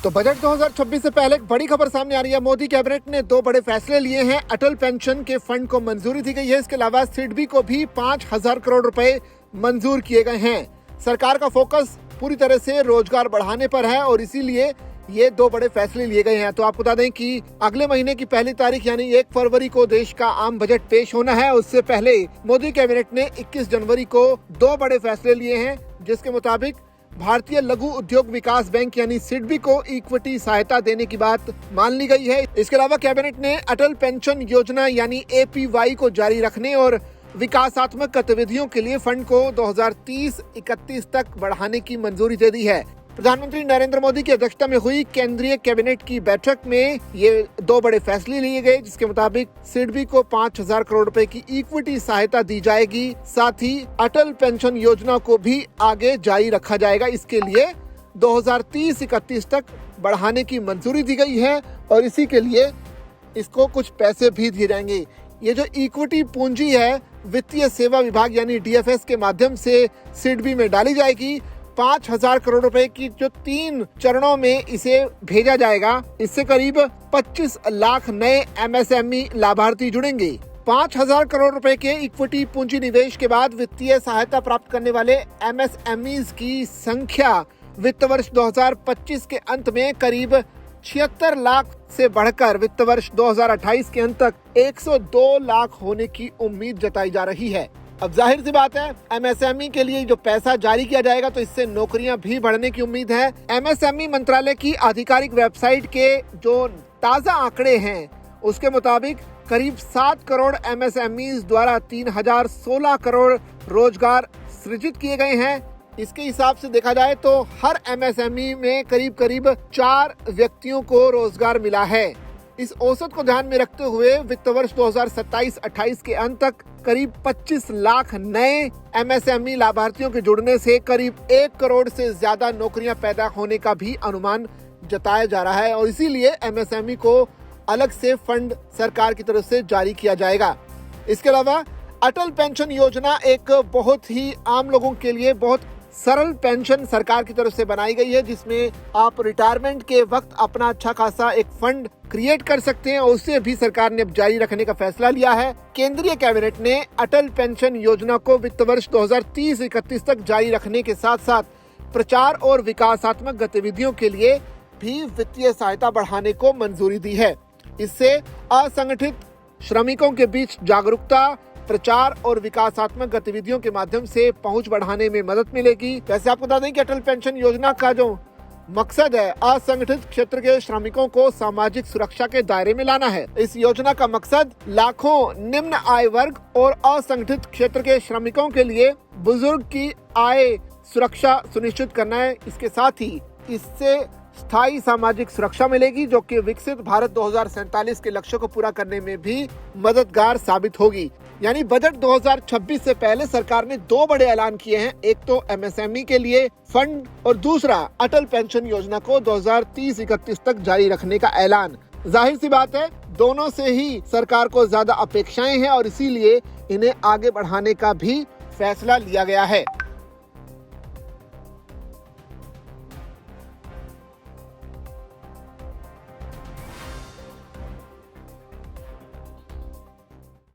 तो बजट 2026 से पहले एक बड़ी खबर सामने आ रही है। मोदी कैबिनेट ने 2 बड़े फैसले लिए हैं। अटल पेंशन के फंड को मंजूरी दी गई है। इसके अलावा सिडबी को भी 5,000 करोड़ रुपए मंजूर किए गए हैं। सरकार का फोकस पूरी तरह से रोजगार बढ़ाने पर है और इसीलिए ये 2 बड़े फैसले लिए गए हैं। तो आपको बता दें कि अगले महीने की पहली तारीख यानी 1 फरवरी को देश का आम बजट पेश होना है। उससे पहले मोदी कैबिनेट ने 21 जनवरी को 2 बड़े फैसले लिए हैं, जिसके मुताबिक भारतीय लघु उद्योग विकास बैंक यानी सिडबी को इक्विटी सहायता देने की बात मान ली गई है। इसके अलावा कैबिनेट ने अटल पेंशन योजना यानी APY को जारी रखने और विकासात्मक गतिविधियों के लिए फंड को 2030-31 तक बढ़ाने की मंजूरी दे दी है। प्रधानमंत्री नरेंद्र मोदी की अध्यक्षता में हुई केंद्रीय कैबिनेट की बैठक में ये 2 बड़े फैसले लिए गए, जिसके मुताबिक सिडबी को 5,000 करोड़ रुपए की इक्विटी सहायता दी जाएगी। साथ ही अटल पेंशन योजना को भी आगे जारी रखा जाएगा। इसके लिए 2030-31 तक बढ़ाने की मंजूरी दी गई है और इसी के लिए इसको कुछ पैसे भी दिए जाएंगे। ये जो इक्विटी पूंजी है वित्तीय सेवा विभाग यानी DFS के माध्यम से सिडबी में डाली जाएगी। 5,000 करोड़ रुपए की जो 3 चरणों में इसे भेजा जाएगा, इससे करीब 25 लाख नए MSME लाभार्थी जुड़ेंगे। 5,000 करोड़ रुपए के इक्विटी पूंजी निवेश के बाद वित्तीय सहायता प्राप्त करने वाले MSMEs की संख्या वित्त वर्ष 2025 के अंत में करीब 76 लाख से बढ़कर वित्त वर्ष 2028 के अंत तक 102 लाख होने की उम्मीद जताई जा रही है। अब जाहिर सी बात है, MSME के लिए जो पैसा जारी किया जाएगा तो इससे नौकरियां भी बढ़ने की उम्मीद है। MSME मंत्रालय की आधिकारिक वेबसाइट के जो ताजा आंकड़े हैं उसके मुताबिक करीब 7 करोड़ MSMEs द्वारा 3,016 करोड़ रोजगार सृजित किए गए हैं। इसके हिसाब से देखा जाए तो हर MSME में करीब 4 व्यक्तियों को रोजगार मिला है। इस औसत को ध्यान में रखते हुए वित्त वर्ष 2027-28 के अंत तक करीब 25 लाख नए MSME लाभार्थियों के जुड़ने से करीब 1 करोड़ से ज्यादा नौकरियां पैदा होने का भी अनुमान जताया जा रहा है और इसीलिए MSME को अलग से फंड सरकार की तरफ से जारी किया जाएगा। इसके अलावा अटल पेंशन योजना एक बहुत ही आम लोगों के लिए बहुत सरल पेंशन सरकार की तरफ से बनाई गई है, जिसमें आप रिटायरमेंट के वक्त अपना अच्छा खासा एक फंड क्रिएट कर सकते हैं और उसे भी सरकार ने अब जारी रखने का फैसला लिया है। केंद्रीय कैबिनेट ने अटल पेंशन योजना को वित्त वर्ष 2030-31 तक जारी रखने के साथ साथ प्रचार और विकासात्मक गतिविधियों के लिए भी वित्तीय सहायता बढ़ाने को मंजूरी दी है। इससे असंगठित श्रमिकों के बीच जागरूकता, प्रचार और विकासात्मक गतिविधियों के माध्यम से पहुंच बढ़ाने में मदद मिलेगी। वैसे आपको बता दें कि अटल पेंशन योजना का जो मकसद है असंगठित क्षेत्र के श्रमिकों को सामाजिक सुरक्षा के दायरे में लाना है। इस योजना का मकसद लाखों निम्न आय वर्ग और असंगठित क्षेत्र के श्रमिकों के लिए बुजुर्ग की आय सुरक्षा सुनिश्चित करना है। इसके साथ ही इससे स्थायी सामाजिक सुरक्षा मिलेगी, जो कि विकसित भारत 2047 के लक्ष्य को पूरा करने में भी मददगार साबित होगी। यानी बजट 2026 से पहले सरकार ने 2 बड़े ऐलान किए हैं। एक तो MSME के लिए फंड और दूसरा अटल पेंशन योजना को 2030-31 तक जारी रखने का ऐलान। जाहिर सी बात है, दोनों से ही सरकार को ज्यादा अपेक्षाएं हैं और इसीलिए इन्हें आगे बढ़ाने का भी फैसला लिया गया है।